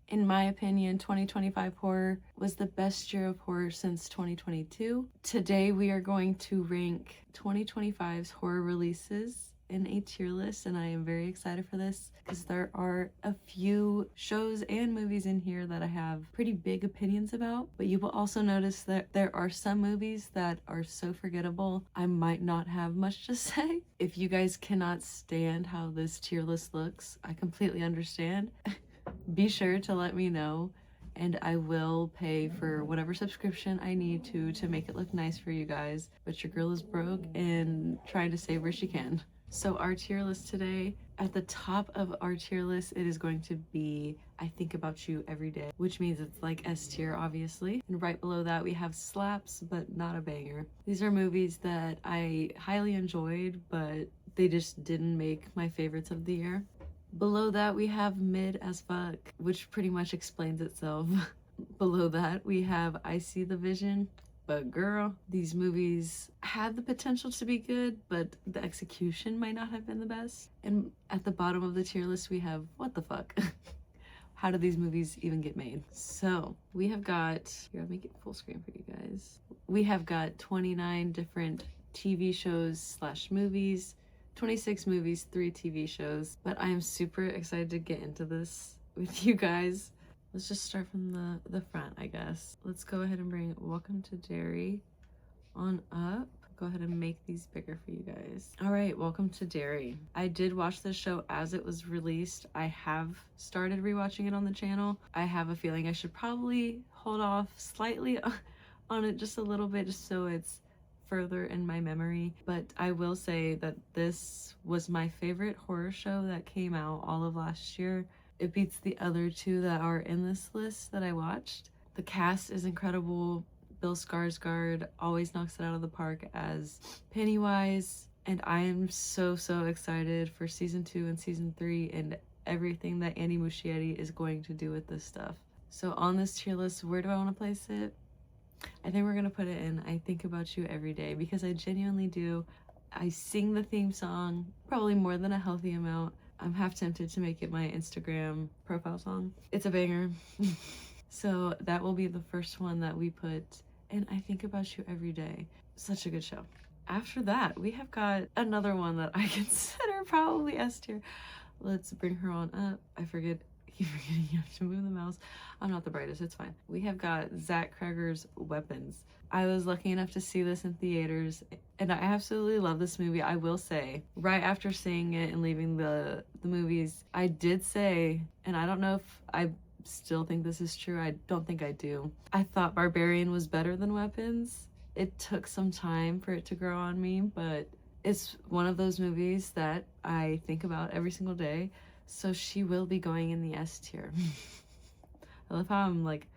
In my opinion, 2025 horror was the best year of horror since 2022. Today we are going to rank 2025's horror releases in a tier list, and I am very excited for this because there are a few shows and movies in here that I have pretty big opinions about, but you will also notice that there are some movies that are so forgettable I might not have much to say. If you guys cannot stand how this tier list looks, I completely understand. Be sure to let me know, and I will pay for whatever subscription I need to make it look nice for you guys. But your girl is broke and trying to save where she can. So our tier list today, at the top of our tier list, it is going to be I Think About You Every Day, which means it's like S tier, obviously. And right below that, we have slaps, but not a banger. These are movies that I highly enjoyed, but they just didn't make my favorites of the year. Below that, we have mid as fuck, which pretty much explains itself. Below that, we have I See the Vision, but girl, these movies had the potential to be good, but the execution might not have been the best. And at the bottom of the tier list, we have what the fuck? How do these movies even get made? So we have got, here, I'll make it full screen for you guys. We have got 29 different TV shows slash movies, 26 movies, 3 TV shows, but I am super excited to get into this with you guys. Let's just start from the front, I guess. Let's go ahead and bring Welcome to Derry on up. Go ahead and make these bigger for you guys. All right, Welcome to Derry. I did watch this show as it was released. I have started rewatching it on the channel. I have a feeling I should probably hold off slightly on it just a little bit, just so it's further in my memory. But I will say that this was my favorite horror show that came out all of last year. It beats the other 2 that are in this list that I watched. The cast is incredible. Bill Skarsgård always knocks it out of the park as Pennywise, and I am so excited for season 2 and season 3 and everything that Andy Muschietti is going to do with this stuff. So on this tier list, where do I want to place it? I think we're gonna put it in I Think About You Every Day, because I genuinely do. I sing the theme song probably more than a healthy amount. I'm half tempted to make it my Instagram profile song. It's a banger. So that will be the first one that we put in I Think About You Every Day. Such a good show. After that, we have got another one that I consider probably S tier. Let's bring her on up. I keep forgetting you have to move the mouse. I'm not the brightest, it's fine. We have got Zach Cregger's Weapons. I was lucky enough to see this in theaters, and I absolutely love this movie. I will say, right after seeing it and leaving the movies, I did say, and I don't know if I still think this is true, I don't think I do, I thought Barbarian was better than Weapons. It took some time for it to grow on me, but it's one of those movies that I think about every single day. So she will be going in the S tier. I love how I'm like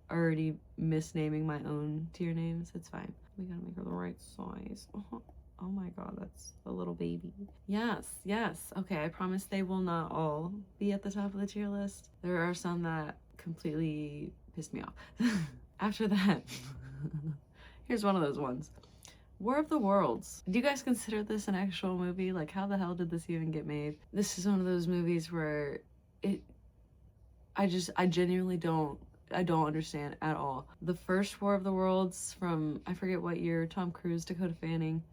already misnaming my own tier names. It's fine. We gotta make her the right size. Oh my god, that's a little baby. Yes. Okay, I promise they will not all be at the top of the tier list. There are some that completely pissed me off. After that, here's one of those ones. War of the Worlds. Do you guys consider this an actual movie? Like, how the hell did this even get made? This is one of those movies where I genuinely don't understand at all. The first War of the Worlds from, I forget what year, Tom Cruise, Dakota Fanning,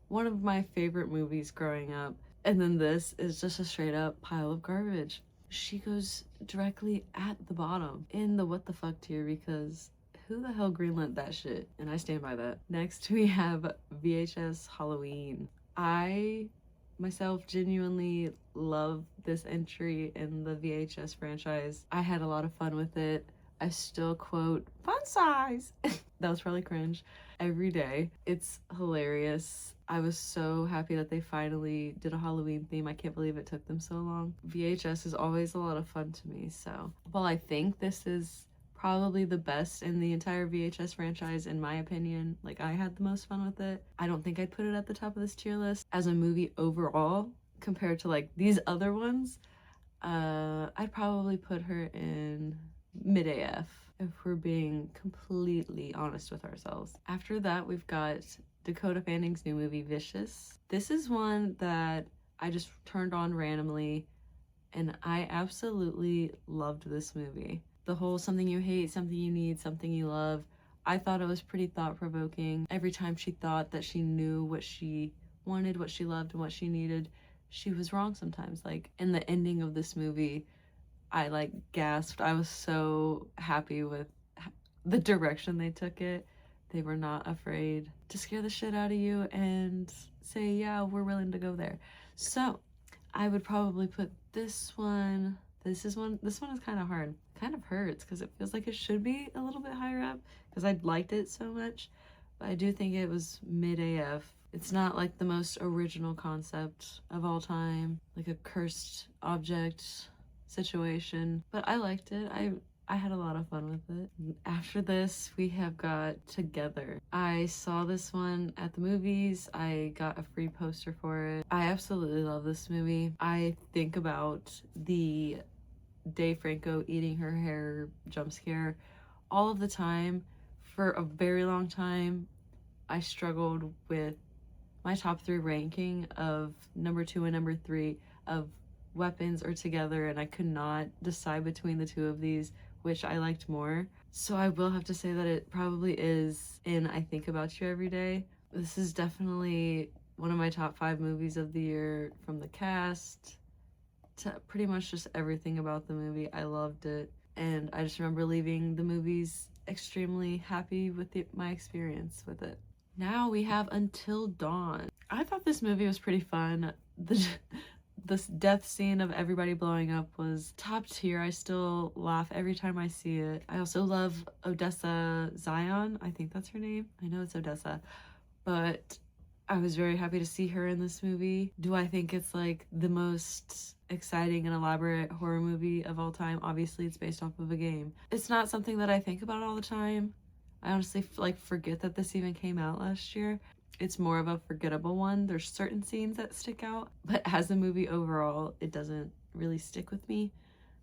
one of my favorite movies growing up. And then this is just a straight up pile of garbage. She goes directly at the bottom in the what the fuck tier, because who the hell greenlit that shit? And I stand by that. Next, we have VHS Halloween. I myself genuinely love this entry in the VHS franchise. I had a lot of fun with it. I still quote, fun size. That was probably cringe every day. It's hilarious. I was so happy that they finally did a Halloween theme. I can't believe it took them so long. VHS is always a lot of fun to me. So while I think this is probably the best in the entire VHS franchise, in my opinion, like, I had the most fun with it, I don't think I'd put it at the top of this tier list as a movie overall compared to like these other ones. I'd probably put her in mid AF if we're being completely honest with ourselves. After that, we've got Dakota Fanning's new movie Vicious. This is one that I just turned on randomly and I absolutely loved this movie. The whole something you hate, something you need, something you love, I thought it was pretty thought-provoking. Every time she thought that she knew what she wanted, what she loved, and what she needed, she was wrong sometimes. Like, in the ending of this movie, I like gasped. I was so happy with the direction they took it. They were not afraid to scare the shit out of you and say, yeah, we're willing to go there. So I would probably put this one, this one is kind of hard. Kind of hurts because it feels like it should be a little bit higher up because I liked it so much, but I do think it was mid AF. It's not like the most original concept of all time, like a cursed object situation, but I liked it. I had a lot of fun with it. After this, we have got Together. I saw this one at the movies. I got a free poster for it. I absolutely love this movie. I think about the Dave Franco eating her hair jump scare all of the time. For a very long time, I struggled with my top 3 ranking of number 2 and number 3 of Weapons or Together, and I could not decide between the two of these which I liked more. So I will have to say that it probably is in I Think About You Every Day. This is definitely one of my top 5 movies of the year, from the cast to pretty much just everything about the movie. I loved it, and I just remember leaving the movies extremely happy with my experience with it. Now we have Until Dawn. I thought this movie was pretty fun. This death scene of everybody blowing up was top tier. I still laugh every time I see it. I also love Odessa Zion. I think that's her name. I know it's Odessa. But I was very happy to see her in this movie. Do I think it's like the most exciting and elaborate horror movie of all time? Obviously, it's based off of a game. It's not something that I think about all the time. I honestly forget that this even came out last year. It's more of a forgettable one. There's certain scenes that stick out, but as a movie overall, it doesn't really stick with me.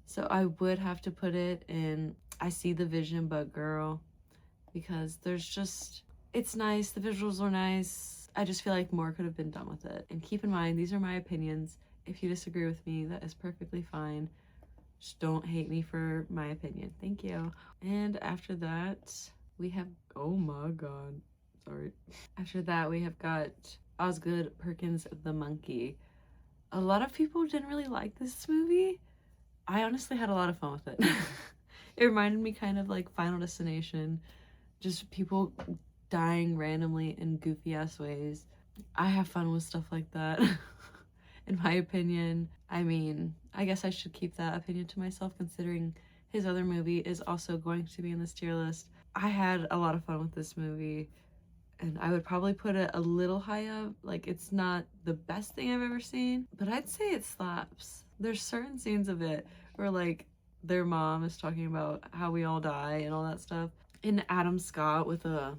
So I would have to put it in I See the Vision But Girl, because it's nice, the visuals are nice. I just feel like more could have been done with it. And keep in mind, these are my opinions. If you disagree with me, that is perfectly fine. Just don't hate me for my opinion. Thank you. And after that, we have, oh my god, sorry. After that, we have got Osgood Perkins the Monkey. A lot of people didn't really like this movie. I honestly had a lot of fun with it. It reminded me kind of like Final Destination, just people dying randomly in goofy ass ways. I have fun with stuff like that. In my opinion. I mean, I guess I should keep that opinion to myself, considering his other movie is also going to be in this tier list. I had a lot of fun with this movie, and I would probably put it a little high up. Like, it's not the best thing I've ever seen, but I'd say it slaps. There's certain scenes of it where like their mom is talking about how we all die and all that stuff, and Adam Scott with a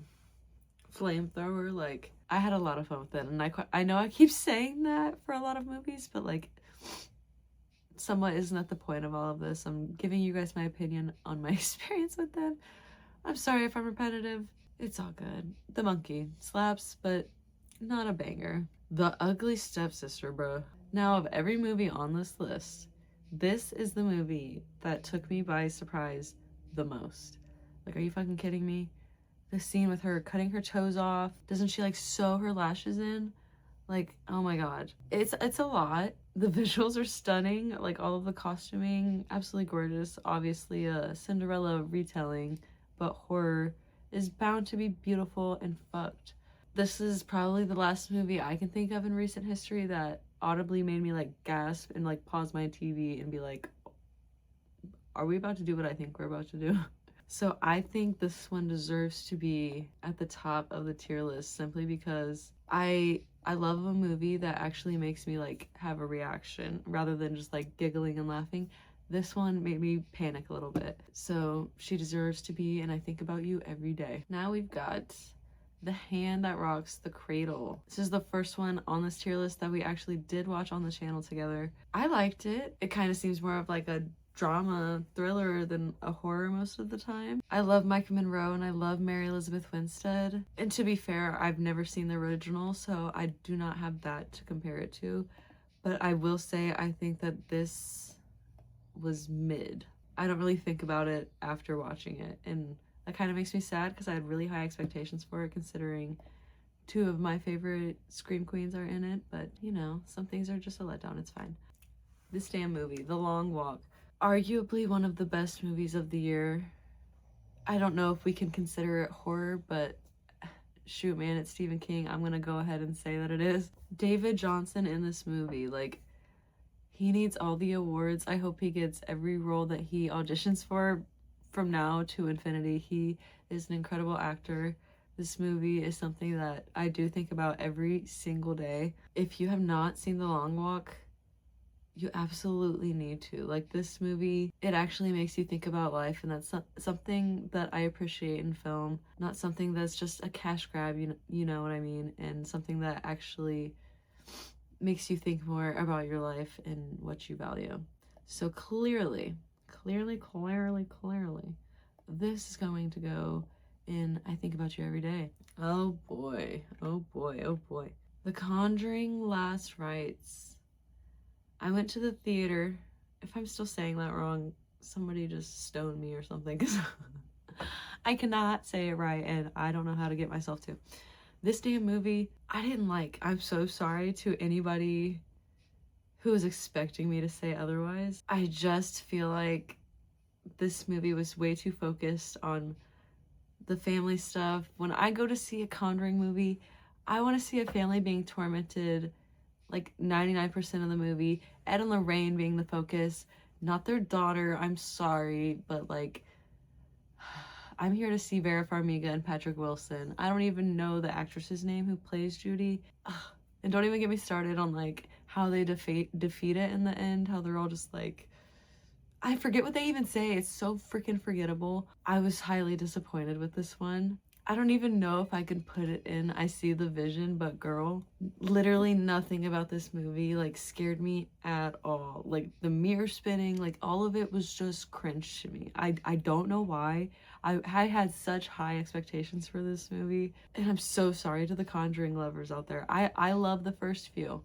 flamethrower. Like, I had a lot of fun with it, and I know I keep saying that for a lot of movies, but like, somewhat isn't that the point of all of this. I'm giving you guys my opinion on my experience with them. I'm sorry if I'm repetitive. It's all good. The Monkey slaps, but not a banger. The Ugly Stepsister, bro. Now, of every movie on this list, this is the movie that took me by surprise the most. Like, are you fucking kidding me? The scene with her cutting her toes off. Doesn't she like sew her lashes in? Like, oh my god. It's a lot. The visuals are stunning. Like, all of the costuming, absolutely gorgeous. Obviously a Cinderella retelling, but horror is bound to be beautiful and fucked. This is probably the last movie I can think of in recent history that audibly made me like gasp and like pause my TV and be like, are we about to do what I think we're about to do? So I think this one deserves to be at the top of the tier list, simply because I love a movie that actually makes me like have a reaction rather than just like giggling and laughing. This one made me panic a little bit. So she deserves to be in I Think About You Every Day. Now we've got The Hand That Rocks the Cradle. This is the first one on this tier list that we actually did watch on the channel together. I liked it. It kind of seems more of like a drama thriller than a horror most of the time. I love Micah Monroe and I love Mary Elizabeth Winstead. And to be fair, I've never seen the original, so I do not have that to compare it to. But I will say I think that this was mid. I don't really think about it after watching it, and that kind of makes me sad because I had really high expectations for it, considering two of my favorite Scream Queens are in it, but you know, some things are just a letdown. It's fine. This damn movie, The Long Walk, arguably one of the best movies of the year. I don't know if we can consider it horror, but shoot, man, it's Stephen King. I'm gonna go ahead and say that it is. David Johnson in this movie, like, he needs all the awards. I hope he gets every role that he auditions for from now to infinity. He is an incredible actor. This movie is something that I do think about every single day. If you have not seen The Long Walk, you absolutely need to. Like, this movie, it actually makes you think about life, and that's something that I appreciate in film. Not something that's just a cash grab, you know what I mean? And something that actually makes you think more about your life and what you value. So clearly, this is going to go in I Think About You Every Day. Oh boy, oh boy, oh boy. The Conjuring Last Rites. I went to the theater. If I'm still saying that wrong, somebody just stone me or something, because I cannot say it right and I don't know how to get myself to. This damn movie, I didn't like. I'm so sorry to anybody who was expecting me to say otherwise. I just feel like this movie was way too focused on the family stuff. When I go to see a Conjuring movie, I want to see a family being tormented like 99% of the movie. Ed and Lorraine being the focus, not their daughter. I'm sorry, but like, I'm here to see Vera Farmiga and Patrick Wilson. I don't even know the actress's name who plays Judy. Ugh. And don't even get me started on like how they defeat it in the end, how they're all just like, I forget what they even say. It's so freaking forgettable. I was highly disappointed with this one. I don't even know if I could put it in I See the Vision, but girl, literally nothing about this movie like scared me at all. Like the mirror spinning, like all of it was just cringe to me. I don't know why. I had such high expectations for this movie, and I'm so sorry to the Conjuring lovers out there. I love the first few.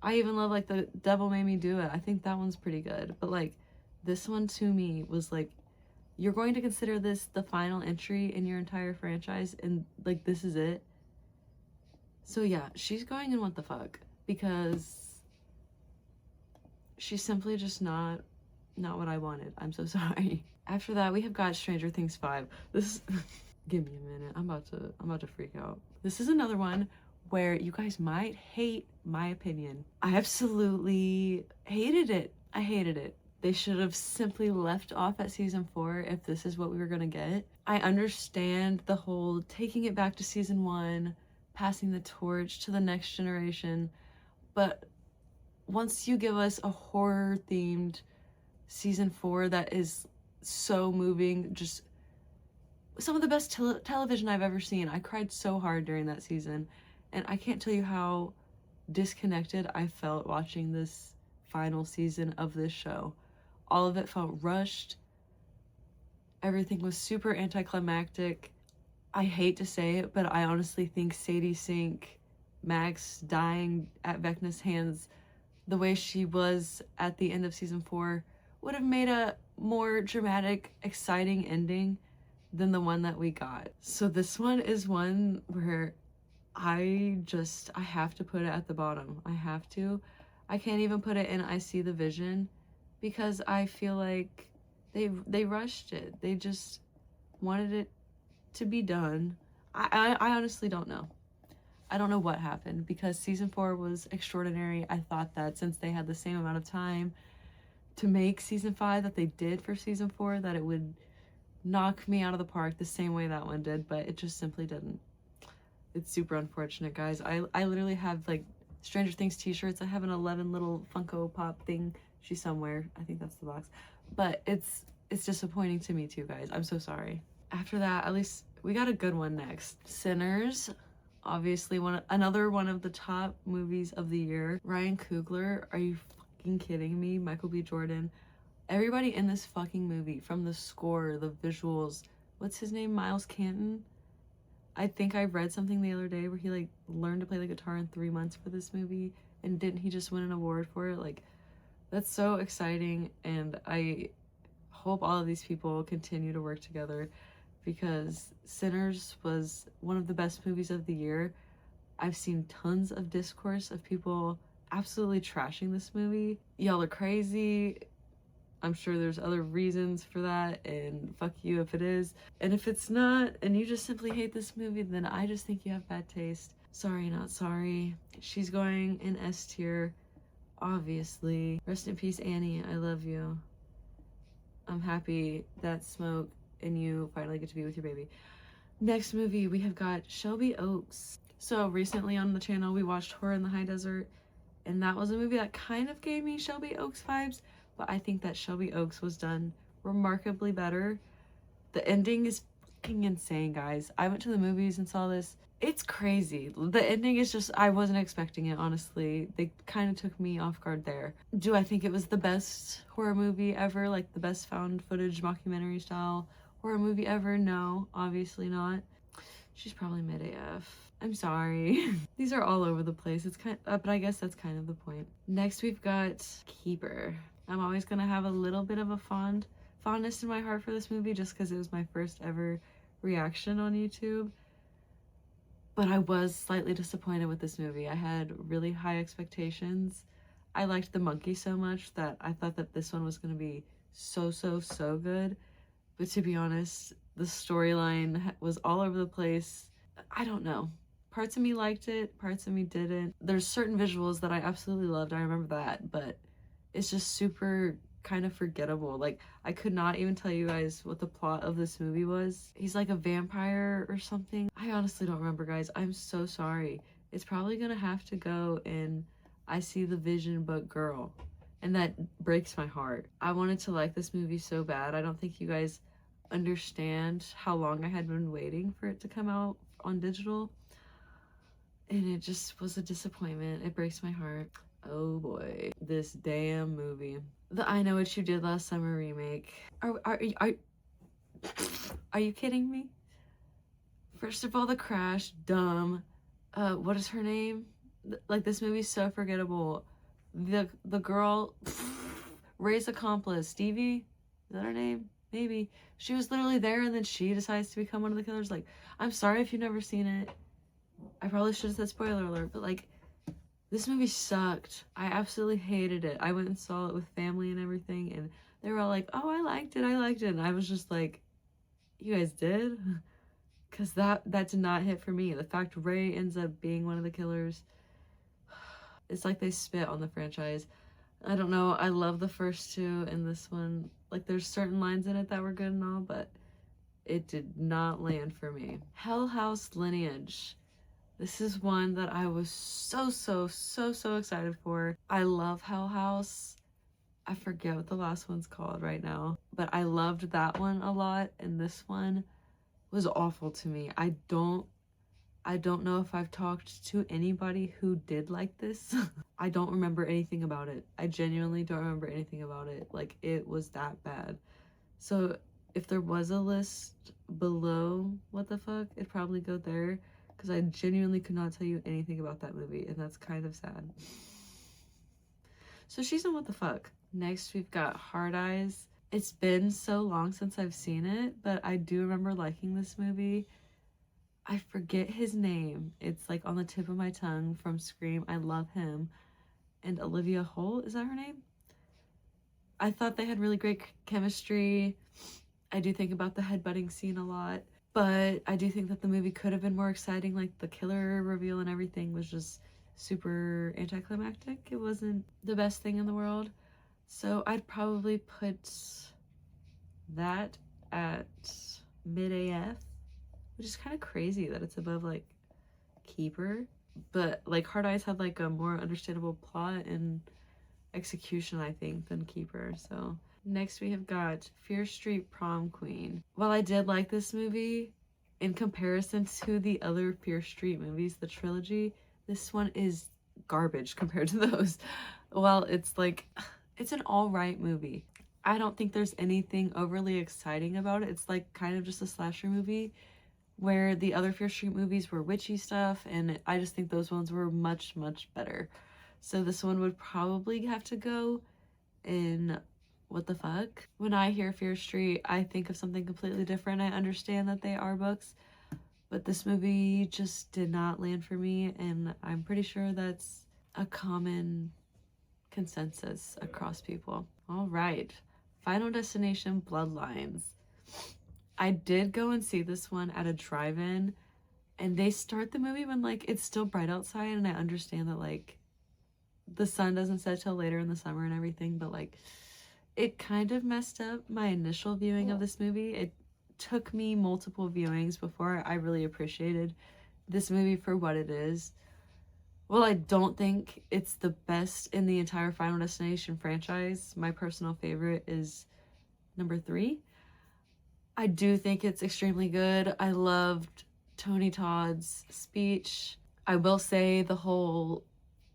I even love like The Devil Made Me Do It. I think that one's pretty good, but like this one to me was like, you're going to consider this the final entry in your entire franchise, and like this is it. So yeah, she's going in what the fuck, because she's simply just not what I wanted. I'm so sorry. After that, we have got Stranger Things 5. This is give me a minute. I'm about to freak out. This is another one where you guys might hate my opinion. I absolutely hated it. I hated it. They should have simply left off at season 4 if this is what we were gonna get. I understand the whole taking it back to season 1, passing the torch to the next generation, but once you give us a horror themed season 4 that is so moving, just some of the best television I've ever seen. I cried so hard during that season, and I can't tell you how disconnected I felt watching this final season of this show. All of it felt rushed. Everything was super anticlimactic. I hate to say it, but I honestly think Sadie Sink, Max dying at Vecna's hands, the way she was at the end of season 4, would have made a more dramatic, exciting ending than the one that we got. So this one is one where I have to put it at the bottom. I have to. I can't even put it in I See the Vision, because I feel like they rushed it. They just wanted it to be done. I honestly don't know. I don't know what happened, because season 4 was extraordinary. I thought that since they had the same amount of time to make season 5 that they did for season 4, that it would knock me out of the park the same way that one did, but it just simply didn't. It's super unfortunate, guys. I literally have like Stranger Things t-shirts. I have an 11 little Funko Pop thing. She's somewhere. I think that's the box. But it's disappointing to me too, guys. I'm so sorry. After that, at least we got a good one next. Sinners. Obviously another one of the top movies of the year. Ryan Coogler. Are you fucking kidding me? Michael B. Jordan. Everybody in this fucking movie, from the score, the visuals. What's his name? Miles Canton? I think I read something the other day where he like learned to play the guitar in 3 months for this movie, and didn't he just win an award for it? Like, That's so exciting, and I hope all of these people continue to work together because Sinners was one of the best movies of the year. I've seen tons of discourse of people absolutely trashing this movie. Y'all are crazy. I'm sure there's other reasons for that, and fuck you if it is. And if it's not, and you just simply hate this movie, then I just think you have bad taste. Sorry, not sorry. She's going in S tier, obviously. Rest in peace, Annie. I love you. I'm happy that Smoke and you finally get to be with your baby. Next movie, we have got Shelby Oaks. So recently on the channel, we watched Horror in the High Desert, and that was a movie that kind of gave me Shelby Oaks vibes, but I think that Shelby Oaks was done remarkably better. The ending is fucking insane, guys. I went to the movies and saw this. It's crazy. The ending is just, I wasn't expecting it, honestly. They kind of took me off guard there. Do I think it was the best horror movie ever? Like the best found footage mockumentary style horror movie ever? No, obviously not. She's probably mid AF. I'm sorry. These are all over the place. It's kind of, but I guess that's kind of the point. Next we've got Keeper. I'm always gonna have a little bit of a fondness in my heart for this movie just because it was my first ever reaction on YouTube. But I was slightly disappointed with this movie. I had really high expectations. I liked the monkey so much that I thought that this one was gonna be so good. But to be honest, the storyline was all over the place. I don't know. Parts of me liked it, parts of me didn't. There's certain visuals that I absolutely loved, I remember that, but it's just super kind of forgettable. Like, I could not even tell you guys what the plot of this movie was. He's like a vampire or something. I honestly don't remember, guys. I'm so sorry. It's probably gonna have to go in I See the Vision But Girl, and that breaks my heart. I wanted to like this movie so bad. I don't think you guys understand how long I had been waiting for it to come out on digital, and it just was a disappointment. It breaks my heart. Oh boy, this damn movie. The I Know What You Did Last Summer remake. Are you kidding me? First of all, The Crash, dumb. What is her name? Like, this movie's so forgettable. The girl, Ray's accomplice, Stevie, is that her name? Maybe. She was literally there, and then she decides to become one of the killers. Like, I'm sorry if you've never seen it. I probably should have said spoiler alert, but like, this movie sucked. I absolutely hated it. I went and saw it with family and everything, and they were all like, oh, I liked it, and I was just like, you guys did? Because that did not hit for me. The fact Ray ends up being one of the killers, it's like they spit on the franchise. I don't know, I love the first two, and this one, like, there's certain lines in it that were good and all, but it did not land for me. Hell House Lineage. This is one that I was so excited for. I love Hell House. I forget what the last one's called right now, but I loved that one a lot, and this one was awful to me. I don't know if I've talked to anybody who did like this. I don't remember anything about it. I genuinely don't remember anything about it. Like, it was that bad. So if there was a list below what the fuck, it'd probably go there, because I genuinely could not tell you anything about that movie, and that's kind of sad. So she's in What the Fuck. Next, we've got Hard Eyes. It's been so long since I've seen it, but I do remember liking this movie. I forget his name. It's like on the tip of my tongue from Scream. I love him. And Olivia Holt, is that her name? I thought they had really great chemistry. I do think about the headbutting scene a lot, but I do think that the movie could have been more exciting. Like, the killer reveal and everything was just super anticlimactic. It wasn't the best thing in the world. So I'd probably put that at mid AF, which is kind of crazy that it's above like Keeper. But like, Hard Eyes had like a more understandable plot and execution, I think, than Keeper. So next we have got Fear Street Prom Queen. While I did like this movie, in comparison to the other Fear Street movies, the trilogy, this one is garbage compared to those. Well, it's like, it's an alright movie. I don't think there's anything overly exciting about it. It's like kind of just a slasher movie, where the other Fear Street movies were witchy stuff, and I just think those ones were much better. So this one would probably have to go in what the fuck. When I hear Fear Street, I think of something completely different. I understand that they are books, but this movie just did not land for me, and I'm pretty sure that's a common consensus across people. All right, Final Destination Bloodlines. I did go and see this one at a drive-in, and they start the movie when like it's still bright outside, and I understand that like the sun doesn't set till later in the summer and everything, but like it kind of messed up my initial viewing of this movie. It took me multiple viewings before I really appreciated this movie for what it is. Well, I don't think it's the best in the entire Final Destination franchise. My personal favorite is number 3. I do think it's extremely good. I loved Tony Todd's speech. I will say the whole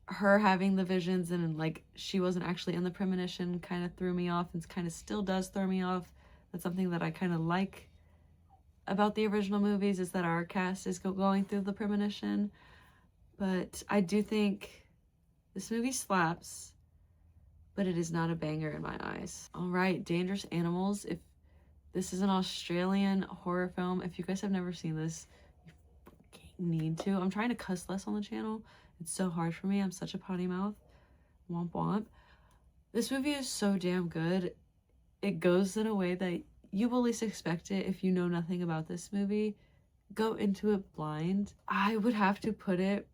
her having the visions and like she wasn't actually in the premonition kind of threw me off, and kind of still does throw me off. That's something that I kind of like about the original movies, is that our cast is going through the premonition. But I do think this movie slaps, but it is not a banger in my eyes. All right, Dangerous Animals. If this is an Australian horror film, if you guys have never seen this, you need to. I'm trying to cuss less on the channel. It's so hard for me. I'm such a potty mouth. Womp womp. This movie is so damn good. It goes in a way that you will least expect it if you know nothing about this movie. Go into it blind. I would have to put it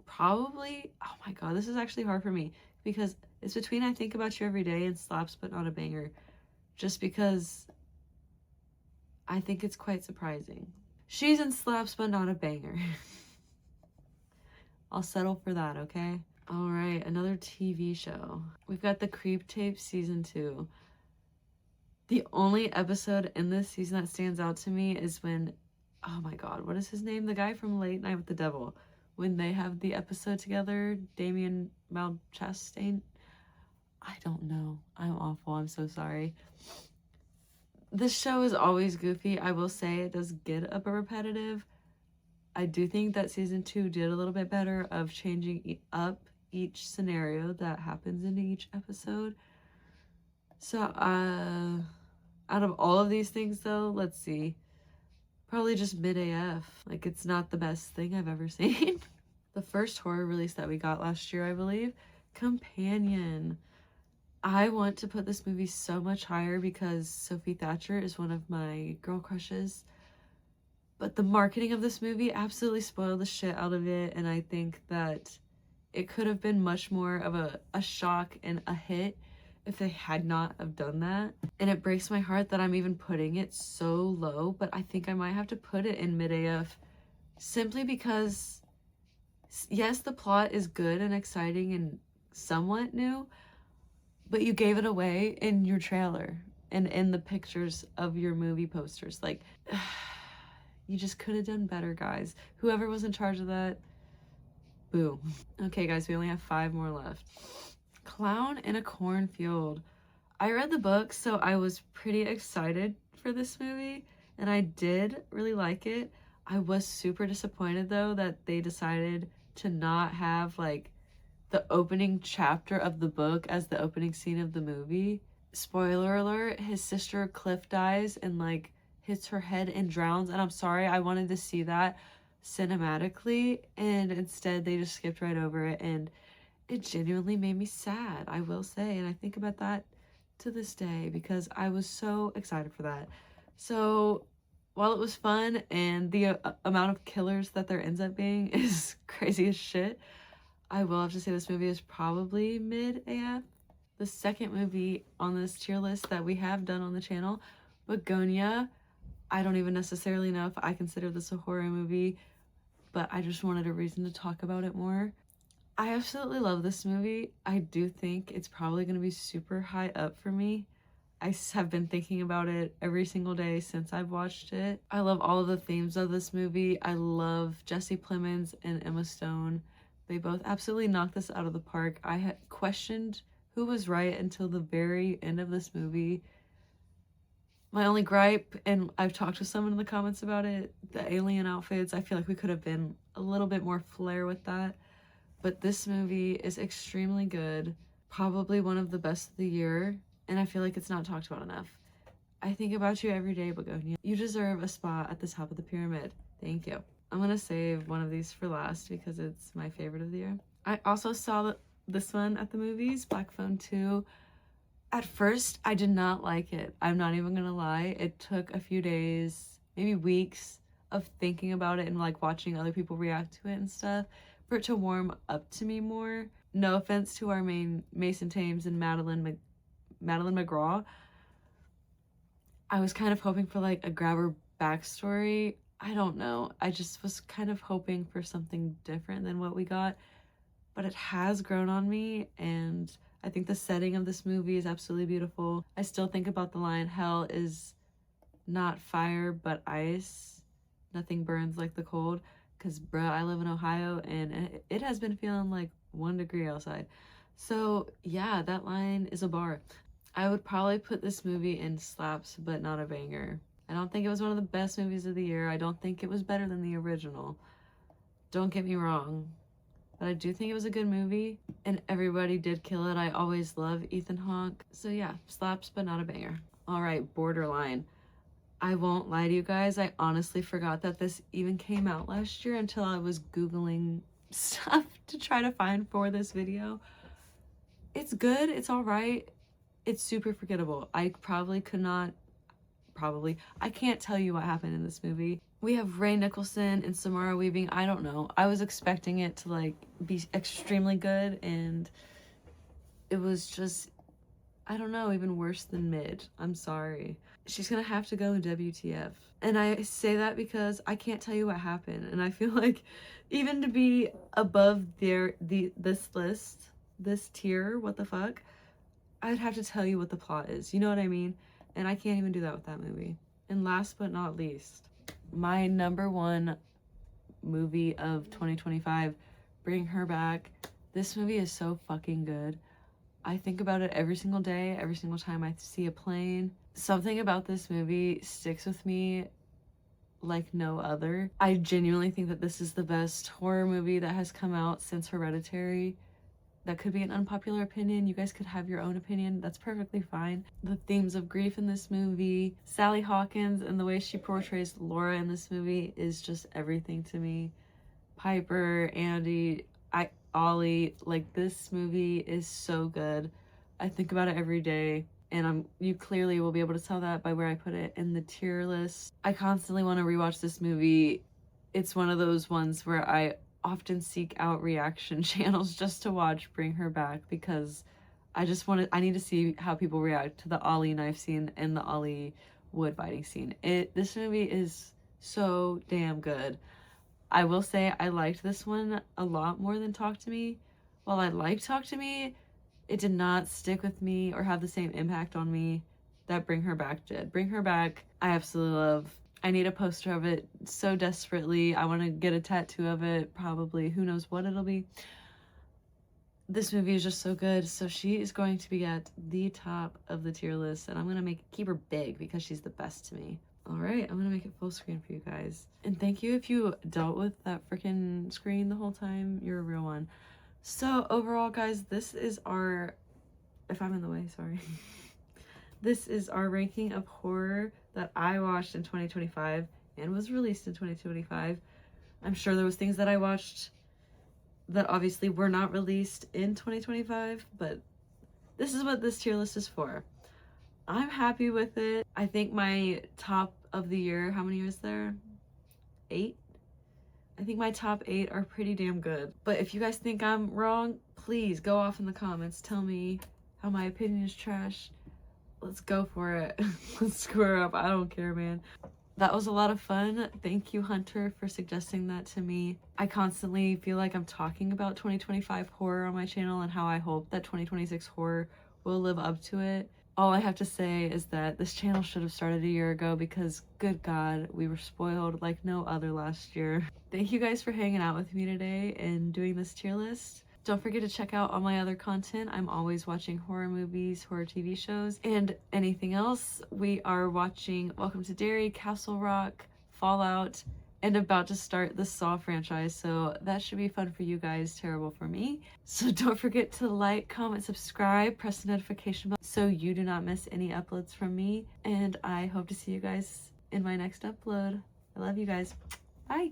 probably, oh my god, this is actually hard for me because it's between I Think About You Every Day and Slaps But Not a Banger, just because I think it's quite surprising. She's in Slaps But Not a Banger. I'll settle for that, okay? All right, another TV show. We've got The Creep Tape Season 2. The only episode in this season that stands out to me is when, oh my god, what is his name? The guy from Late Night with the Devil. When they have the episode together, Damien Malchastain. I don't know. I'm awful. I'm so sorry. This show is always goofy. I will say it does get a bit repetitive. I do think that season 2 did a little bit better of changing up each scenario that happens in each episode. So, out of all of these things though, let's see. Probably just mid AF. Like, it's not the best thing I've ever seen. The first horror release that we got last year, I believe, Companion. I want to put this movie so much higher because Sophie Thatcher is one of my girl crushes. But the marketing of this movie absolutely spoiled the shit out of it, and I think that it could have been much more of a shock and a hit if they had not have done that. And it breaks my heart that I'm even putting it so low, but I think I might have to put it in mid AF simply because, yes, the plot is good and exciting and somewhat new, but you gave it away in your trailer and in the pictures of your movie posters. Like, you just could have done better, guys. Whoever was in charge of that, boo. Okay, guys, we only have 5 more left. Clown in a Cornfield. I read the book, so I was pretty excited for this movie, and I did really like it. I was super disappointed, though, that they decided to not have, like, the opening chapter of the book as the opening scene of the movie. Spoiler alert, his sister Cliff dies and, like, hits her head and drowns, and I'm sorry, I wanted to see that cinematically, and instead they just skipped right over it, and it genuinely made me sad, I will say, and I think about that to this day because I was so excited for that. So while it was fun and the amount of killers that there ends up being is crazy as shit, I will have to say this movie is probably mid AF. The second movie on this tier list that we have done on the channel, Begonia. I don't even necessarily know if I consider this a horror movie, but I just wanted a reason to talk about it more. I absolutely love this movie. I do think it's probably going to be super high up for me. I have been thinking about it every single day since I've watched it. I love all of the themes of this movie. I love Jesse Plemons and Emma Stone. They both absolutely knocked this out of the park. I had questioned who was right until the very end of this movie. My only gripe, and I've talked to someone in the comments about it, the alien outfits. I feel like we could have been a little bit more flair with that. But this movie is extremely good. Probably one of the best of the year, and I feel like it's not talked about enough. I think about you every day, Begonia. You deserve a spot at the top of the pyramid. Thank you. I'm gonna save one of these for last because it's my favorite of the year. I also saw this one at the movies, Black Phone 2. At first, I did not like it. I'm not even gonna lie. It took a few days, maybe weeks, of thinking about it and like watching other people react to it and stuff for it to warm up to me more. No offense to our main Mason Thames and Madeline McGraw. I was kind of hoping for like a grabber backstory. I don't know. I just was kind of hoping for something different than what we got, but it has grown on me, and I think the setting of this movie is absolutely beautiful. I still think about the line, hell is not fire but ice. Nothing burns like the cold. Because, bruh, I live in Ohio, and it has been feeling like 1 degree outside. So, yeah, that line is a bar. I would probably put this movie in slaps, but not a banger. I don't think it was one of the best movies of the year. I don't think it was better than the original. Don't get me wrong. But I do think it was a good movie, and everybody did kill it. I always love Ethan Hawke. So yeah, slaps, but not a banger. All right, Borderline. I won't lie to you guys, I honestly forgot that this even came out last year until I was Googling stuff to try to find for this video. It's good, it's all right. It's super forgettable. I can't tell you what happened in this movie. We have Ray Nicholson and Samara Weaving. I don't know. I was expecting it to like be extremely good, and it was just, I don't know, even worse than mid. I'm sorry. She's gonna have to go in WTF. And I say that because I can't tell you what happened, and I feel like even to be above this list, this tier, what the fuck, I'd have to tell you what the plot is. You know what I mean? And I can't even do that with that movie. And last but not least, my number one movie of 2025, Bring Her Back. This movie is so fucking good. I think about it every single day, every single time I see a plane. Something about this movie sticks with me like no other. I genuinely think that this is the best horror movie that has come out since Hereditary. That could be an unpopular opinion. You guys could have your own opinion. That's perfectly fine. The themes of grief in this movie, Sally Hawkins and the way she portrays Laura in this movie is just everything to me. Piper, Andy, Ollie, like this movie is so good. I think about it every day, and you clearly will be able to tell that by where I put it in the tier list. I constantly want to rewatch this movie. It's one of those ones where I often seek out reaction channels just to watch Bring Her Back, because I need to see how people react to the Ollie knife scene and the Ollie wood fighting scene. This movie is so damn good. I will say I liked this one a lot more than Talk to Me. While I liked Talk to Me, it did not stick with me or have the same impact on me that Bring Her Back did. Bring Her Back, I absolutely love. I need a poster of it so desperately. I want to get a tattoo of it, probably. Who knows what it'll be. This movie is just so good. So she is going to be at the top of the tier list, and I'm going to keep her big because she's the best to me. All right, I'm gonna make it full screen for you guys. And thank you if you dealt with that freaking screen the whole time. You're a real one. So overall, guys, this is our, if I'm in the way, sorry. This is our ranking of horror that I watched in 2025 and was released in 2025. I'm sure there was things that I watched that obviously were not released in 2025, but this is what this tier list is for. I'm happy with it. I think my top of the year, how many is there? 8? I think my top 8 are pretty damn good. But if you guys think I'm wrong, please go off in the comments. Tell me how my opinion is trash. Let's go for it. Let's square up. I don't care, man. That was a lot of fun. Thank you, Hunter, for suggesting that to me. I constantly feel like I'm talking about 2025 horror on my channel and how I hope that 2026 horror will live up to it. All I have to say is that this channel should have started a year ago because, good God, we were spoiled like no other last year. Thank you guys for hanging out with me today and doing this tier list. Don't forget to check out all my other content. I'm always watching horror movies, horror TV shows, and anything else. We are watching Welcome to Derry, Castle Rock, Fallout, and about to start the Saw franchise, so that should be fun for you guys, terrible for me. So don't forget to like, comment, subscribe, press the notification bell so you do not miss any uploads from me, and I hope to see you guys in my next upload. I love you guys. Bye!